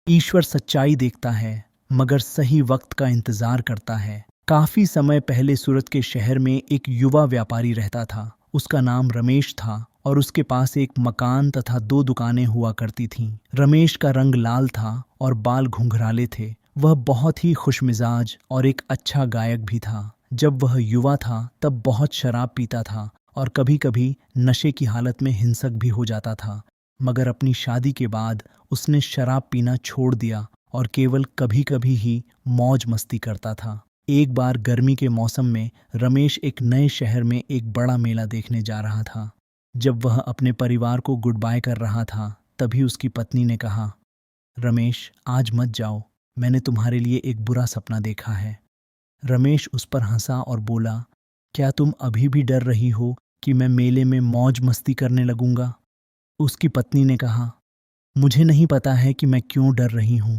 ईश्वर सच्चाई देखता है मगर सही वक्त का इंतजार करता है। काफी समय पहले सूरत के शहर में एक युवा व्यापारी रहता था। उसका नाम रमेश था और उसके पास एक मकान तथा 2 दुकानें हुआ करती थीं। रमेश का रंग लाल था और बाल घुंघराले थे। वह बहुत ही खुशमिजाज और एक अच्छा गायक भी था। जब वह युवा था तब बहुत शराब पीता था और कभी-कभी नशे की हालत में हिंसक भी हो जाता था। मगर अपनी शादी के बाद उसने शराब पीना छोड़ दिया और केवल कभी-कभी ही मौज मस्ती करता था। एक बार गर्मी के मौसम में रमेश एक नए शहर में एक बड़ा मेला देखने जा रहा था। जब वह अपने परिवार को गुड बाय कर रहा था, तभी उसकी पत्नी ने कहा, रमेश आज मत जाओ, मैंने तुम्हारे लिए एक बुरा सपना देखा है। रमेश उस पर हंसा और बोला, क्या तुम अभी भी डर रही हो कि मैं मेले में मौज मस्ती करने लगूंगा? उसकी पत्नी ने कहा, मुझे नहीं पता है कि मैं क्यों डर रही हूं,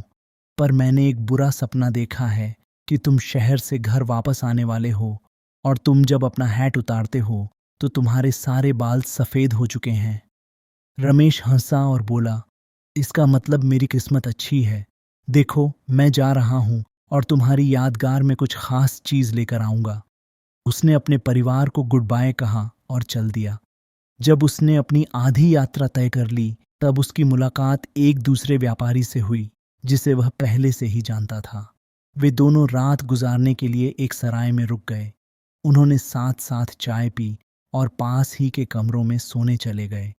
पर मैंने एक बुरा सपना देखा है कि तुम शहर से घर वापस आने वाले हो और तुम जब अपना हैट उतारते हो तो तुम्हारे सारे बाल सफेद हो चुके हैं। रमेश हंसा और बोला, इसका मतलब मेरी किस्मत अच्छी है। देखो, मैं जा रहा हूं और तुम्हारी यादगार में कुछ खास चीज लेकर आऊंगा। उसने अपने परिवार को गुड बाय कहा और चल दिया। जब उसने अपनी आधी यात्रा तय कर ली, तब उसकी मुलाकात एक दूसरे व्यापारी से हुई जिसे वह पहले से ही जानता था। वे दोनों रात गुजारने के लिए एक सराय में रुक गए। उन्होंने साथ साथ चाय पी और पास ही के कमरों में सोने चले गए।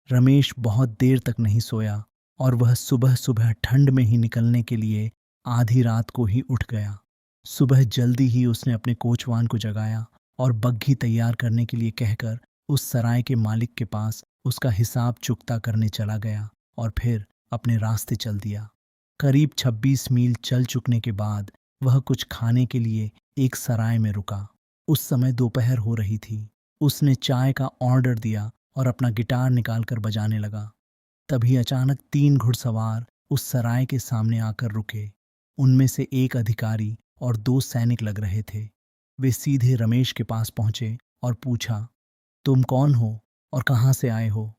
रमेश बहुत देर तक नहीं सोया और वह सुबह सुबह ठंड में ही निकलने के लिए आधी रात को ही उठ गया। सुबह जल्दी ही उसने अपने कोचवान को जगाया और बग्घी तैयार करने के लिए कहकर उस सराय के मालिक के पास उसका हिसाब चुकता करने चला गया और फिर अपने रास्ते चल दिया। करीब 26 मील चल चुकने के बाद वह कुछ खाने के लिए एक सराय में रुका। उस समय दोपहर हो रही थी। उसने चाय का ऑर्डर दिया और अपना गिटार निकालकर बजाने लगा। तभी अचानक 3 घुड़सवार उस सराय के सामने आकर रुके। उनमें से एक अधिकारी और 2 सैनिक लग रहे थे। वे सीधे रमेश के पास पहुंचे और पूछा, तुम कौन हो और कहाँ से आए हो?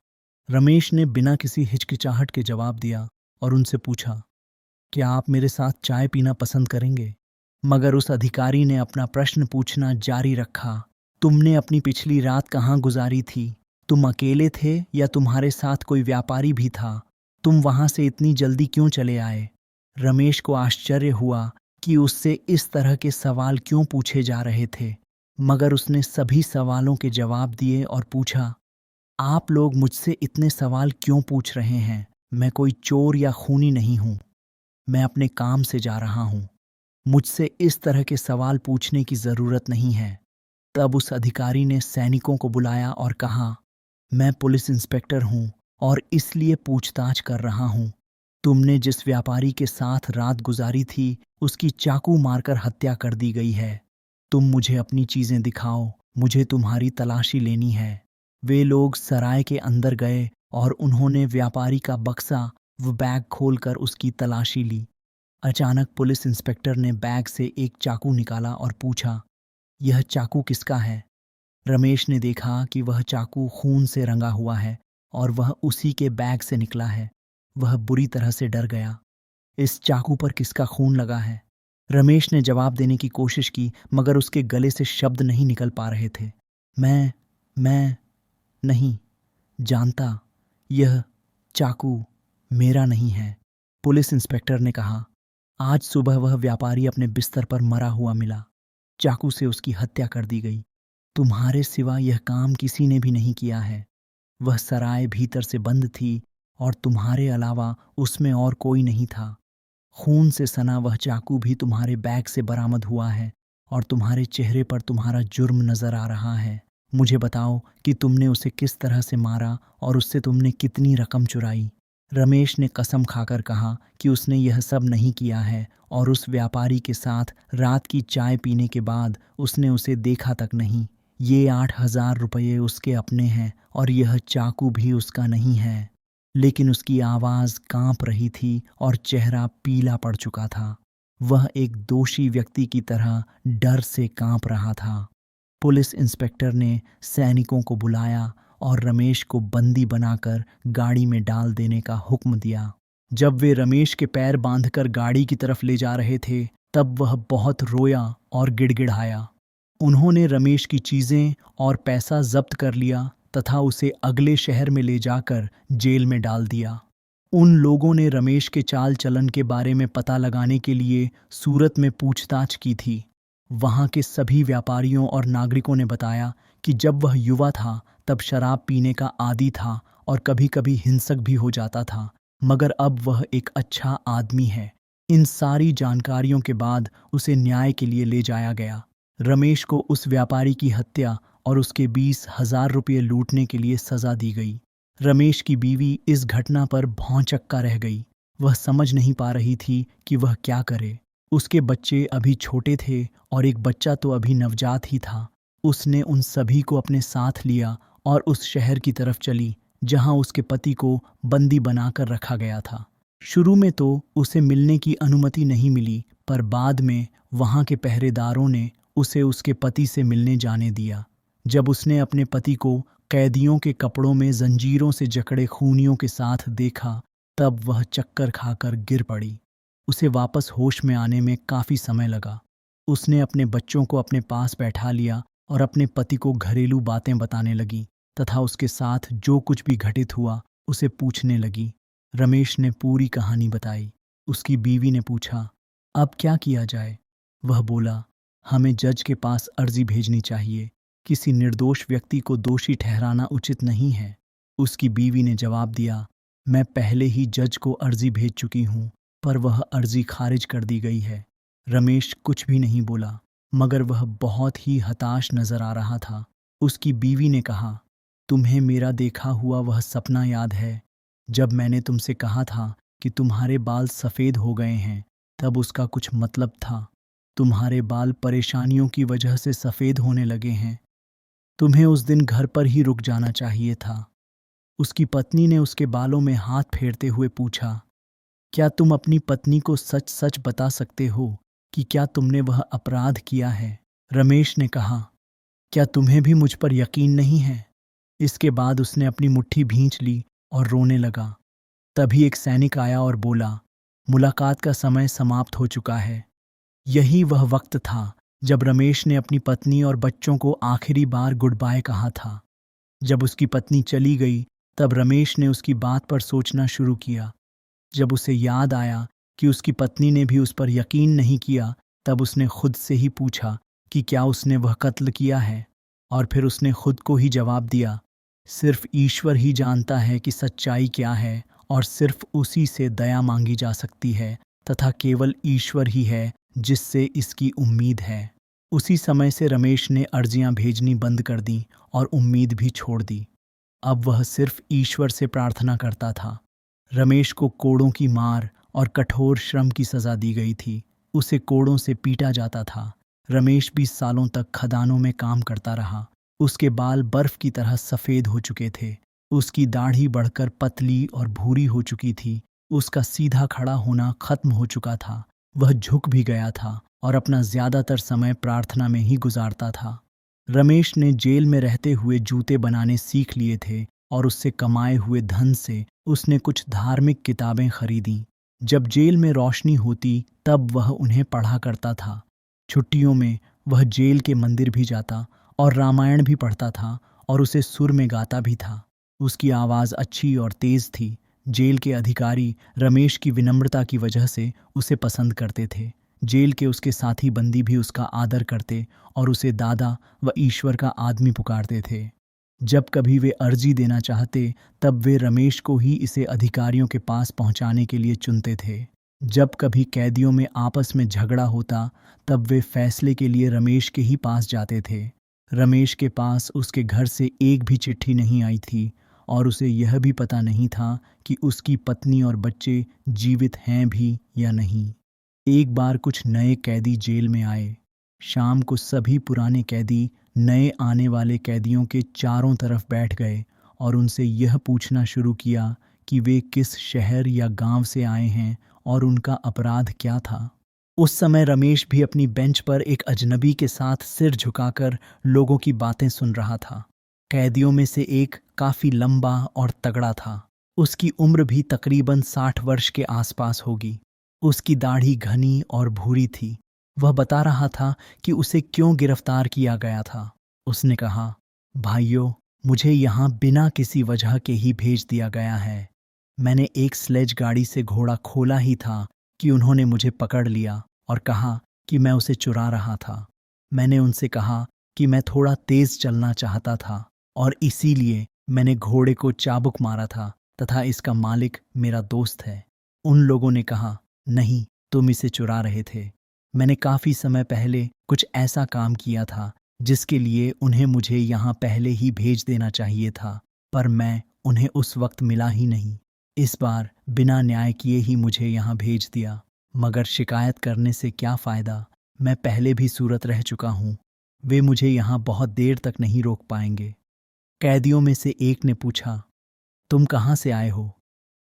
रमेश ने बिना किसी हिचकिचाहट के जवाब दिया और उनसे पूछा, क्या आप मेरे साथ चाय पीना पसंद करेंगे? मगर उस अधिकारी ने अपना प्रश्न पूछना जारी रखा, तुमने अपनी पिछली रात कहाँ गुजारी थी? तुम अकेले थे या तुम्हारे साथ कोई व्यापारी भी था? तुम वहां से इतनी जल्दी क्यों चले आए? रमेश को आश्चर्य हुआ कि उससे इस तरह के सवाल क्यों पूछे जा रहे थे, मगर उसने सभी सवालों के जवाब दिए और पूछा, आप लोग मुझसे इतने सवाल क्यों पूछ रहे हैं? मैं कोई चोर या खूनी नहीं हूं। मैं अपने काम से जा रहा हूं। मुझसे इस तरह के सवाल पूछने की जरूरत नहीं है। तब उस अधिकारी ने सैनिकों को बुलाया और कहा, मैं पुलिस इंस्पेक्टर हूं और इसलिए पूछताछ कर रहा हूं। तुमने जिस व्यापारी के साथ रात गुजारी थी, उसकी चाकू मारकर हत्या कर दी गई है। तुम मुझे अपनी चीजें दिखाओ, मुझे तुम्हारी तलाशी लेनी है। वे लोग सराय के अंदर गए और उन्होंने व्यापारी का बक्सा व बैग खोलकर उसकी तलाशी ली। अचानक पुलिस इंस्पेक्टर ने बैग से एक चाकू निकाला और पूछा, यह चाकू किसका है? रमेश ने देखा कि वह चाकू खून से रंगा हुआ है और वह उसी के बैग से निकला है। वह बुरी तरह से डर गया। इस चाकू पर किसका खून लगा है? रमेश ने जवाब देने की कोशिश की मगर उसके गले से शब्द नहीं निकल पा रहे थे। मैं नहीं जानता। यह चाकू मेरा नहीं है। पुलिस इंस्पेक्टर ने कहा, आज सुबह वह व्यापारी अपने बिस्तर पर मरा हुआ मिला। चाकू से उसकी हत्या कर दी गई। तुम्हारे सिवा यह काम किसी ने भी नहीं किया है। वह सराय भीतर से बंद थी और तुम्हारे अलावा उसमें और कोई नहीं था। खून से सना वह चाकू भी तुम्हारे बैग से बरामद हुआ है और तुम्हारे चेहरे पर तुम्हारा जुर्म नजर आ रहा है। मुझे बताओ कि तुमने उसे किस तरह से मारा और उससे तुमने कितनी रकम चुराई? रमेश ने कसम खाकर कहा कि उसने यह सब नहीं किया है और उस व्यापारी के साथ रात की चाय पीने के बाद उसने उसे देखा तक नहीं। ये 8,000 रुपये उसके अपने हैं और यह चाकू भी उसका नहीं है। लेकिन उसकी आवाज कांप रही थी और चेहरा पीला पड़ चुका था। वह एक दोषी व्यक्ति की तरह डर से कांप रहा था। पुलिस इंस्पेक्टर ने सैनिकों को बुलाया और रमेश को बंदी बनाकर गाड़ी में डाल देने का हुक्म दिया। जब वे रमेश के पैर बांधकर गाड़ी की तरफ ले जा रहे थे तब वह बहुत रोया और गिड़गिड़ाया। उन्होंने रमेश की चीजें और पैसा जब्त कर लिया तथा उसे अगले शहर में ले जाकर जेल में डाल दिया। उन लोगों ने रमेश के चाल चलन के बारे में पता लगाने के लिए सूरत में पूछताछ की थी। वहां के सभी व्यापारियों और नागरिकों ने बताया कि जब वह युवा था तब शराब पीने का आदी था और कभी कभी हिंसक भी हो जाता था, मगर अब वह एक अच्छा आदमी है। इन सारी जानकारियों के बाद उसे न्याय के लिए ले जाया गया। रमेश को उस व्यापारी की हत्या और उसके 20,000 रुपये लूटने के लिए सजा दी गई। रमेश की बीवी इस घटना पर भौंचक्का रह गई। वह समझ नहीं पा रही थी कि वह क्या करे। उसके बच्चे अभी छोटे थे और एक बच्चा तो अभी नवजात ही था। उसने उन सभी को अपने साथ लिया और उस शहर की तरफ चली जहां उसके पति को बंदी बनाकर रखा गया था। शुरू में तो उसे मिलने की अनुमति नहीं मिली, पर बाद में वहां के पहरेदारों ने उसे उसके पति से मिलने जाने दिया। जब उसने अपने पति को कैदियों के कपड़ों में जंजीरों से जकड़े खूनियों के साथ देखा तब वह चक्कर खाकर गिर पड़ी। उसे वापस होश में आने में काफी समय लगा। उसने अपने बच्चों को अपने पास बैठा लिया और अपने पति को घरेलू बातें बताने लगी तथा उसके साथ जो कुछ भी घटित हुआ उसे पूछने लगी। रमेश ने पूरी कहानी बताई। उसकी बीवी ने पूछा, अब क्या किया जाए? वह बोला, हमें जज के पास अर्जी भेजनी चाहिए। किसी निर्दोष व्यक्ति को दोषी ठहराना उचित नहीं है। उसकी बीवी ने जवाब दिया, मैं पहले ही जज को अर्जी भेज चुकी हूँ, पर वह अर्जी खारिज कर दी गई है। रमेश कुछ भी नहीं बोला, मगर वह बहुत ही हताश नजर आ रहा था। उसकी बीवी ने कहा, तुम्हें मेरा देखा हुआ वह सपना याद है? जब मैंने तुमसे कहा था कि तुम्हारे बाल सफ़ेद हो गए हैं, तब उसका कुछ मतलब था। तुम्हारे बाल परेशानियों की वजह से सफ़ेद होने लगे हैं। तुम्हें उस दिन घर पर ही रुक जाना चाहिए था। उसकी पत्नी ने उसके बालों में हाथ फेरते हुए पूछा, क्या तुम अपनी पत्नी को सच सच बता सकते हो कि क्या तुमने वह अपराध किया है? रमेश ने कहा, क्या तुम्हें भी मुझ पर यकीन नहीं है? इसके बाद उसने अपनी मुट्ठी भींच ली और रोने लगा। तभी एक सैनिक आया और बोला, मुलाकात का समय समाप्त हो चुका है। यही वह वक्त था जब रमेश ने अपनी पत्नी और बच्चों को आखिरी बार गुड बाय कहा था। जब उसकी पत्नी चली गई तब रमेश ने उसकी बात पर सोचना शुरू किया। जब उसे याद आया कि उसकी पत्नी ने भी उस पर यकीन नहीं किया, तब उसने खुद से ही पूछा कि क्या उसने वह कत्ल किया है, और फिर उसने खुद को ही जवाब दिया, सिर्फ ईश्वर ही जानता है कि सच्चाई क्या है और सिर्फ उसी से दया मांगी जा सकती है तथा केवल ईश्वर ही है जिससे इसकी उम्मीद है। उसी समय से रमेश ने अर्जियां भेजनी बंद कर दी और उम्मीद भी छोड़ दी। अब वह सिर्फ ईश्वर से प्रार्थना करता था। रमेश को कोड़ों की मार और कठोर श्रम की सजा दी गई थी। उसे कोड़ों से पीटा जाता था। रमेश 20 सालों तक खदानों में काम करता रहा। उसके बाल बर्फ की तरह सफ़ेद हो चुके थे। उसकी दाढ़ी बढ़कर पतली और भूरी हो चुकी थी। उसका सीधा खड़ा होना खत्म हो चुका था। वह झुक भी गया था और अपना ज़्यादातर समय प्रार्थना में ही गुजारता था। रमेश ने जेल में रहते हुए जूते बनाने सीख लिए थे और उससे कमाए हुए धन से उसने कुछ धार्मिक किताबें खरीदीं। जब जेल में रोशनी होती तब वह उन्हें पढ़ा करता था। छुट्टियों में वह जेल के मंदिर भी जाता और रामायण भी पढ़ता था और उसे सुर में गाता भी था। उसकी आवाज़ अच्छी और तेज़ थी। जेल के अधिकारी रमेश की विनम्रता की वजह से उसे पसंद करते थे। जेल के उसके साथी बंदी भी उसका आदर करते और उसे दादा व ईश्वर का आदमी पुकारते थे। जब कभी वे अर्जी देना चाहते तब वे रमेश को ही इसे अधिकारियों के पास पहुंचाने के लिए चुनते थे। जब कभी कैदियों में आपस में झगड़ा होता तब वे फैसले के लिए रमेश के ही पास जाते थे। रमेश के पास उसके घर से एक भी चिट्ठी नहीं आई थी और उसे यह भी पता नहीं था कि उसकी पत्नी और बच्चे जीवित हैं भी या नहीं। एक बार कुछ नए कैदी जेल में आए। शाम को सभी पुराने कैदी नए आने वाले कैदियों के चारों तरफ बैठ गए और उनसे यह पूछना शुरू किया कि वे किस शहर या गांव से आए हैं और उनका अपराध क्या था। उस समय रमेश भी अपनी बेंच पर एक अजनबी के साथ सिर झुकाकर लोगों की बातें सुन रहा था। कैदियों में से एक काफी लंबा और तगड़ा था। उसकी उम्र भी तकरीबन 60 वर्ष के आसपास होगी। उसकी दाढ़ी घनी और भूरी थी। वह बता रहा था कि उसे क्यों गिरफ्तार किया गया था। उसने कहा, भाइयों, मुझे यहाँ बिना किसी वजह के ही भेज दिया गया है। मैंने एक स्लेज गाड़ी से घोड़ा खोला ही था कि उन्होंने मुझे पकड़ लिया और कहा कि मैं उसे चुरा रहा था। मैंने उनसे कहा कि मैं थोड़ा तेज चलना चाहता था और इसीलिए मैंने घोड़े को चाबुक मारा था तथा इसका मालिक मेरा दोस्त है। उन लोगों ने कहा, नहीं, तुम इसे चुरा रहे थे। मैंने काफी समय पहले कुछ ऐसा काम किया था जिसके लिए उन्हें मुझे यहाँ पहले ही भेज देना चाहिए था, पर मैं उन्हें उस वक्त मिला ही नहीं। इस बार बिना न्याय किए ही मुझे यहाँ भेज दिया। मगर शिकायत करने से क्या फायदा, मैं पहले भी सूरत रह चुका हूँ। वे मुझे यहाँ बहुत देर तक नहीं रोक पाएंगे। कैदियों में से एक ने पूछा, तुम कहाँ से आए हो?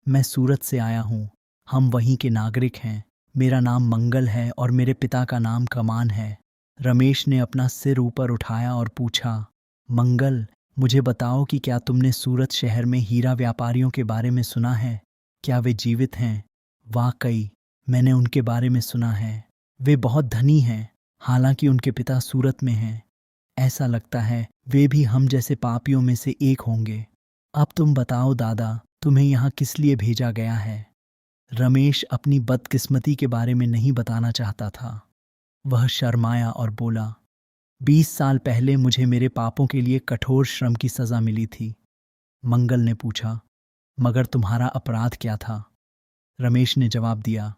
मैं सूरत से आया हूँ। हम वहीं के नागरिक हैं। मेरा नाम मंगल है और मेरे पिता का नाम कमान है। रमेश ने अपना सिर ऊपर उठाया और पूछा, मंगल, मुझे बताओ कि क्या तुमने सूरत शहर में हीरा व्यापारियों के बारे में सुना है? क्या वे जीवित हैं? वाकई, मैंने उनके बारे में सुना है। वे बहुत धनी हैं, हालांकि उनके पिता सूरत में हैं। ऐसा लगता है वे भी हम जैसे पापियों में से एक होंगे। अब तुम बताओ दादा, तुम्हें यहाँ किस लिए भेजा गया है? रमेश अपनी बदकिस्मती के बारे में नहीं बताना चाहता था। वह शर्माया और बोला, 20 साल पहले मुझे मेरे पापों के लिए कठोर श्रम की सजा मिली थी। मंगल ने पूछा, मगर तुम्हारा अपराध क्या था? रमेश ने जवाब दिया,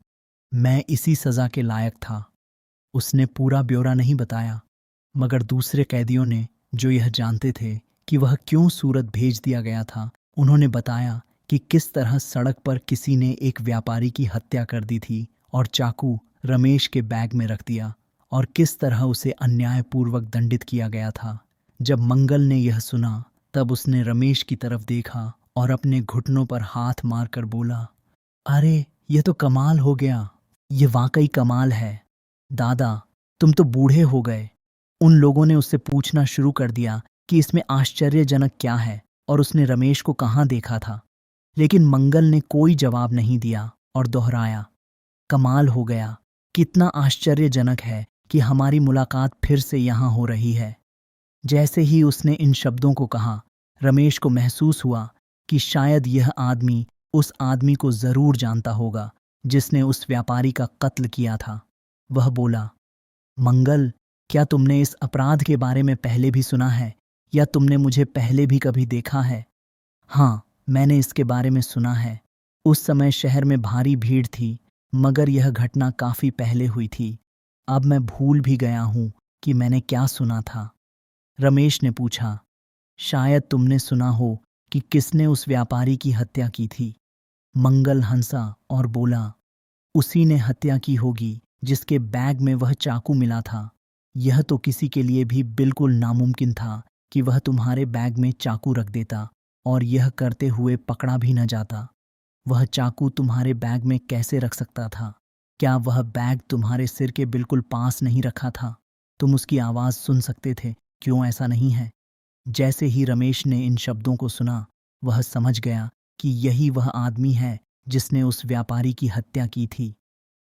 मैं इसी सजा के लायक था। उसने पूरा ब्यौरा नहीं बताया, मगर दूसरे कैदियों ने, जो यह जानते थे कि वह क्यों सूरत भेज दिया गया था, उन्होंने बताया कि किस तरह सड़क पर किसी ने एक व्यापारी की हत्या कर दी थी और चाकू रमेश के बैग में रख दिया और किस तरह उसे अन्यायपूर्वक दंडित किया गया था। जब मंगल ने यह सुना, तब उसने रमेश की तरफ देखा और अपने घुटनों पर हाथ मारकर बोला, अरे, यह तो कमाल हो गया। ये वाकई कमाल है। दादा, तुम तो बूढ़े हो गए। उन लोगों ने उससे पूछना शुरू कर दिया कि इसमें आश्चर्यजनक क्या है और उसने रमेश को कहाँ देखा था। लेकिन मंगल ने कोई जवाब नहीं दिया और दोहराया, कमाल हो गया। कितना आश्चर्यजनक है कि हमारी मुलाकात फिर से यहाँ हो रही है। जैसे ही उसने इन शब्दों को कहा, रमेश को महसूस हुआ कि शायद यह आदमी उस आदमी को जरूर जानता होगा जिसने उस व्यापारी का कत्ल किया था। वह बोला, मंगल, क्या तुमने इस अपराध के बारे में पहले भी सुना है या तुमने मुझे पहले भी कभी देखा है? हाँ, मैंने इसके बारे में सुना है। उस समय शहर में भारी भीड़ थी, मगर यह घटना काफी पहले हुई थी। अब मैं भूल भी गया हूँ कि मैंने क्या सुना था। रमेश ने पूछा, शायद तुमने सुना हो कि किसने उस व्यापारी की हत्या की थी। मंगल हंसा और बोला, उसी ने हत्या की होगी जिसके बैग में वह चाकू मिला था। यह तो किसी के लिए भी बिल्कुल नामुमकिन था कि वह तुम्हारे बैग में चाकू रख देता और यह करते हुए पकड़ा भी न जाता। वह चाकू तुम्हारे बैग में कैसे रख सकता था? क्या वह बैग तुम्हारे सिर के बिल्कुल पास नहीं रखा था? तुम उसकी आवाज सुन सकते थे, क्यों ऐसा नहीं है? जैसे ही रमेश ने इन शब्दों को सुना, वह समझ गया कि यही वह आदमी है जिसने उस व्यापारी की हत्या की थी।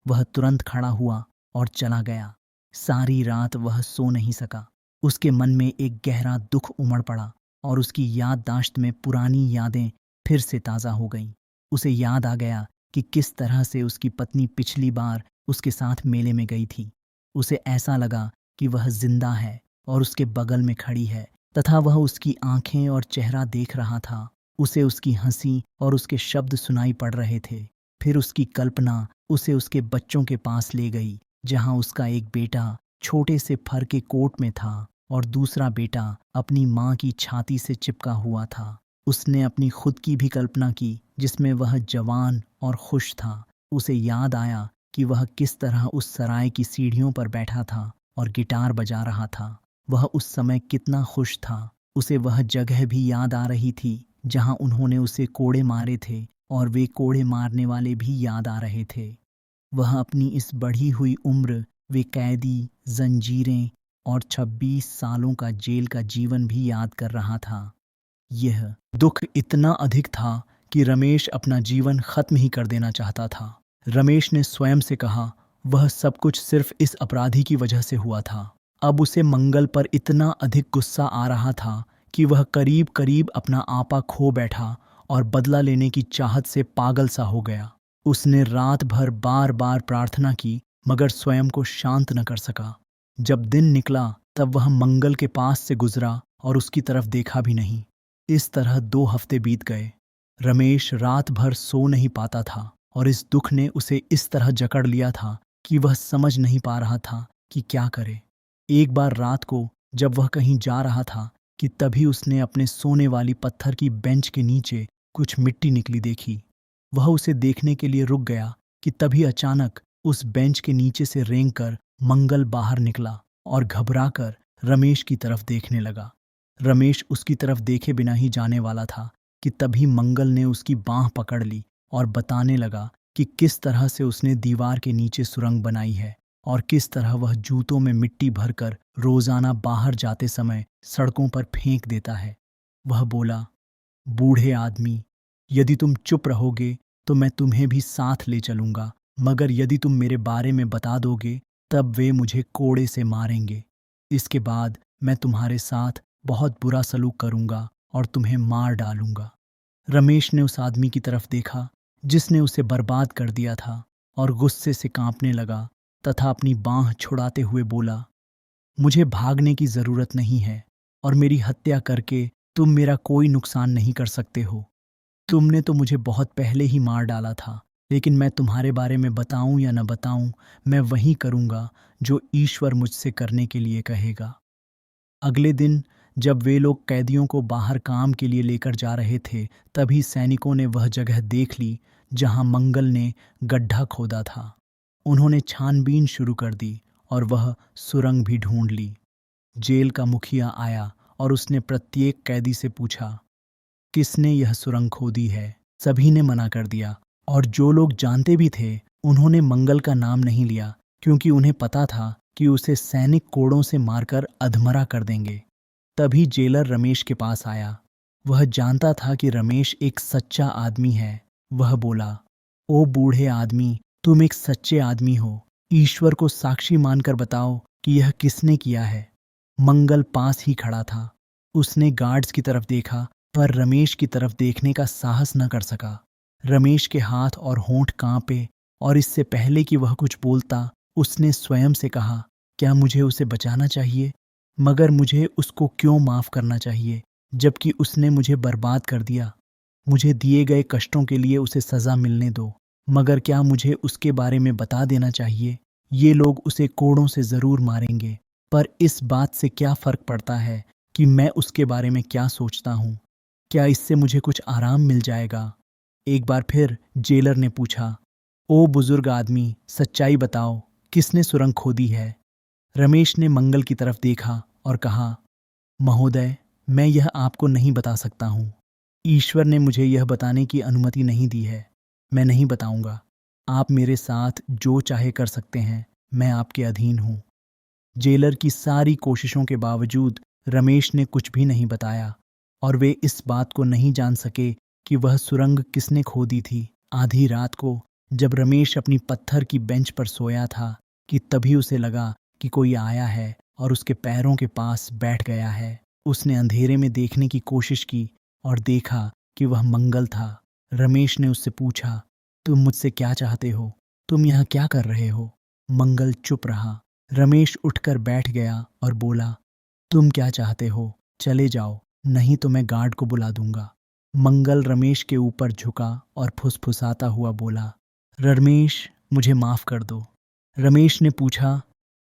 वह तुरंत खड़ा हुआ और चला गया। सारी रात वह सो नहीं सका। उसके मन में एक गहरा दुख उमड़ पड़ा और उसकी याददाश्त में पुरानी यादें फिर से ताज़ा हो गईं। उसे याद आ गया कि किस तरह से उसकी पत्नी पिछली बार उसके साथ मेले में गई थी। उसे ऐसा लगा कि वह जिंदा है और उसके बगल में खड़ी है तथा वह उसकी आंखें और चेहरा देख रहा था। उसे उसकी हंसी और उसके शब्द सुनाई पड़ रहे थे। फिर उसकी कल्पना उसे उसके बच्चों के पास ले गई, जहां उसका एक बेटा छोटे से फर के कोट में था और दूसरा बेटा अपनी माँ की छाती से चिपका हुआ था। उसने अपनी खुद की भी कल्पना की जिसमें वह जवान और खुश था। उसे याद आया कि वह किस तरह उस सराय की सीढ़ियों पर बैठा था और गिटार बजा रहा था। वह उस समय कितना खुश था। उसे वह जगह भी याद आ रही थी जहां उन्होंने उसे कोड़े मारे थे और वे कोड़े मारने वाले भी याद आ रहे थे। वह अपनी इस बढ़ी हुई उम्र, वे कैदी, जंजीरें और 26 सालों का जेल का जीवन भी याद कर रहा था। यह दुख इतना अधिक था कि रमेश अपना जीवन खत्म ही कर देना चाहता था। रमेश ने स्वयं से कहा, वह सब कुछ सिर्फ इस अपराधी की वजह से हुआ था। अब उसे मंगल पर इतना अधिक गुस्सा आ रहा था कि वह करीब करीब अपना आपा खो बैठा और बदला लेने की चाहत से पागल सा हो गया। उसने रात भर बार बार प्रार्थना की मगर स्वयं को शांत न कर सका। जब दिन निकला तब वह मंगल के पास से गुजरा और उसकी तरफ देखा भी नहीं। इस तरह 2 हफ्ते बीत गए। रमेश रात भर सो नहीं पाता था और इस दुख ने उसे इस तरह जकड़ लिया था कि वह समझ नहीं पा रहा था कि क्या करे। एक बार रात को जब वह कहीं जा रहा था कि तभी उसने अपने सोने वाली पत्थर की बेंच के नीचे कुछ मिट्टी निकली देखी। वह उसे देखने के लिए रुक गया कि तभी अचानक उस बेंच के नीचे से रेंगकर मंगल बाहर निकला और घबराकर रमेश की तरफ देखने लगा। रमेश उसकी तरफ देखे बिना ही जाने वाला था कि तभी मंगल ने उसकी बांह पकड़ ली और बताने लगा कि किस तरह से उसने दीवार के नीचे सुरंग बनाई है और किस तरह वह जूतों में मिट्टी भरकर रोजाना बाहर जाते समय सड़कों पर फेंक देता है। वह बोला, बूढ़े आदमी, यदि तुम चुप रहोगे तो मैं तुम्हें भी साथ ले चलूंगा, मगर यदि तुम मेरे बारे में बता दोगे तब वे मुझे कोड़े से मारेंगे। इसके बाद मैं तुम्हारे साथ बहुत बुरा सलूक करूंगा और तुम्हें मार डालूंगा। रमेश ने उस आदमी की तरफ देखा जिसने उसे बर्बाद कर दिया था और गुस्से से कांपने लगा तथा अपनी बांह छुड़ाते हुए बोला, मुझे भागने की जरूरत नहीं है और मेरी हत्या करके तुम मेरा कोई नुकसान नहीं कर सकते हो। तुमने तो मुझे बहुत पहले ही मार डाला था, लेकिन मैं तुम्हारे बारे में बताऊं या न बताऊं, मैं वही करूंगा जो ईश्वर मुझसे करने के लिए कहेगा। अगले दिन जब वे लोग कैदियों को बाहर काम के लिए लेकर जा रहे थे तभी सैनिकों ने वह जगह देख ली जहां मंगल ने गड्ढा खोदा था। उन्होंने छानबीन शुरू कर दी और वह सुरंग भी ढूंढ ली। जेल का मुखिया आया और उसने प्रत्येक कैदी से पूछा, किसने यह सुरंग खोदी है? सभी ने मना कर दिया और जो लोग जानते भी थे उन्होंने मंगल का नाम नहीं लिया क्योंकि उन्हें पता था कि उसे सैनिक कोड़ों से मारकर अधमरा कर देंगे। तभी जेलर रमेश के पास आया। वह जानता था कि रमेश एक सच्चा आदमी है। वह बोला, ओ बूढ़े आदमी, तुम एक सच्चे आदमी हो। ईश्वर को साक्षी मानकर बताओ कि यह किसने किया है। मंगल पास ही खड़ा था। उसने गार्ड्स की तरफ देखा पर रमेश की तरफ देखने का साहस न कर सका। रमेश के हाथ और होंठ कांपे और इससे पहले कि वह कुछ बोलता उसने स्वयं से कहा, क्या मुझे उसे बचाना चाहिए? मगर मुझे उसको क्यों माफ करना चाहिए जबकि उसने मुझे बर्बाद कर दिया? मुझे दिए गए कष्टों के लिए उसे सजा मिलने दो, मगर क्या मुझे उसके बारे में बता देना चाहिए? ये लोग उसे कोड़ों से जरूर मारेंगे, पर इस बात से क्या फर्क पड़ता है कि मैं उसके बारे में क्या सोचता हूँ? क्या इससे मुझे कुछ आराम मिल जाएगा? एक बार फिर जेलर ने पूछा, ओ बुजुर्ग आदमी, सच्चाई बताओ, किसने सुरंग खोदी है? रमेश ने मंगल की तरफ देखा और कहा, महोदय, मैं यह आपको नहीं बता सकता हूँ। ईश्वर ने मुझे यह बताने की अनुमति नहीं दी है। मैं नहीं बताऊंगा। आप मेरे साथ जो चाहे कर सकते हैं, मैं आपके अधीन हूँ। जेलर की सारी कोशिशों के बावजूद रमेश ने कुछ भी नहीं बताया और वे इस बात को नहीं जान सके कि वह सुरंग किसने खोदी थी। आधी रात को जब रमेश अपनी पत्थर की बेंच पर सोया था कि तभी उसे लगा कि कोई आया है और उसके पैरों के पास बैठ गया है। उसने अंधेरे में देखने की कोशिश की और देखा कि वह मंगल था। रमेश ने उससे पूछा, तुम मुझसे क्या चाहते हो? तुम यहाँ क्या कर रहे हो? मंगल चुप रहा। रमेश उठकर बैठ गया और बोला, तुम क्या चाहते हो? चले जाओ, नहीं तो मैं गार्ड को बुला दूंगा। मंगल रमेश के ऊपर झुका और फुसफुसाता हुआ बोला, रमेश, मुझे माफ कर दो। रमेश ने पूछा,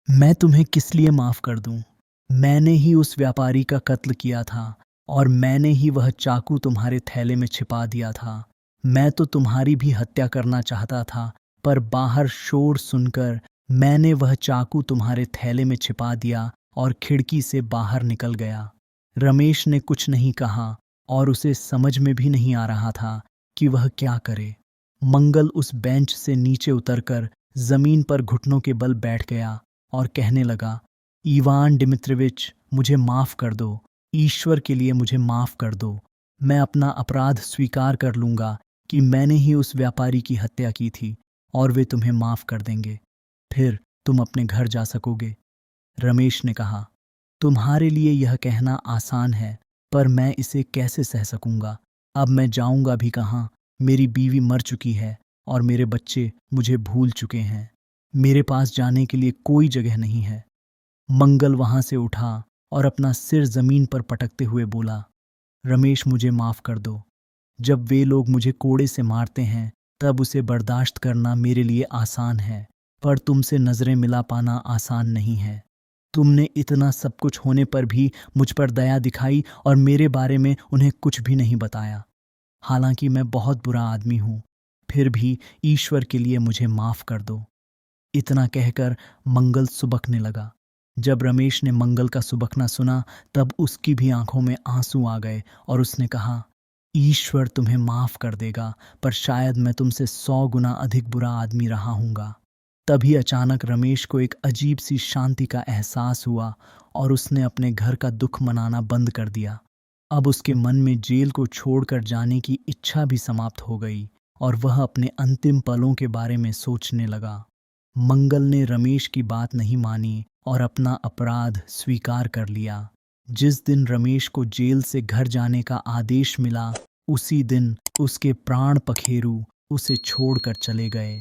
मैं तुम्हें किस लिए माफ कर दूं? मैंने ही उस व्यापारी का कत्ल किया था और मैंने ही वह चाकू तुम्हारे थैले में छिपा दिया था। मैं तो तुम्हारी भी हत्या करना चाहता था, पर बाहर शोर सुनकर मैंने वह चाकू तुम्हारे थैले में छिपा दिया और खिड़की से बाहर निकल गया। रमेश ने कुछ नहीं कहा और उसे समझ में भी नहीं आ रहा था कि वह क्या करे। मंगल उस बेंच से नीचे उतरकर जमीन पर घुटनों के बल बैठ गया और कहने लगा, इवान डिमित्रिविच, मुझे माफ कर दो। ईश्वर के लिए मुझे माफ कर दो। मैं अपना अपराध स्वीकार कर लूंगा कि मैंने ही उस व्यापारी की हत्या की थी और वे तुम्हें माफ कर देंगे। फिर तुम अपने घर जा सकोगे। रमेश ने कहा, तुम्हारे लिए यह कहना आसान है, पर मैं इसे कैसे सह सकूंगा। अब मैं जाऊंगा भी कहाँ? मेरी बीवी मर चुकी है और मेरे बच्चे मुझे भूल चुके हैं। मेरे पास जाने के लिए कोई जगह नहीं है। मंगल वहां से उठा और अपना सिर जमीन पर पटकते हुए बोला, रमेश मुझे माफ कर दो। जब वे लोग मुझे कोड़े से मारते हैं तब उसे बर्दाश्त करना मेरे लिए आसान है, पर तुमसे नजरें मिला पाना आसान नहीं है। तुमने इतना सब कुछ होने पर भी मुझ पर दया दिखाई और मेरे बारे में उन्हें कुछ भी नहीं बताया। हालांकि मैं बहुत बुरा आदमी हूं, फिर भी ईश्वर के लिए मुझे माफ कर दो। इतना कहकर मंगल सुबकने लगा। जब रमेश ने मंगल का सुबकना सुना तब उसकी भी आंखों में आंसू आ गए और उसने कहा, ईश्वर तुम्हें माफ कर देगा, पर शायद मैं तुमसे 100 गुना अधिक बुरा आदमी रहा हूंगा। तभी अचानक रमेश को एक अजीब सी शांति का एहसास हुआ और उसने अपने घर का दुख मनाना बंद कर दिया। अब उसके मन में जेल को छोड़कर जाने की इच्छा भी समाप्त हो गई और वह अपने अंतिम पलों के बारे में सोचने लगा। मंगल ने रमेश की बात नहीं मानी और अपना अपराध स्वीकार कर लिया। जिस दिन रमेश को जेल से घर जाने का आदेश मिला, उसी दिन उसके प्राण पखेरु उसे छोड़कर चले गए।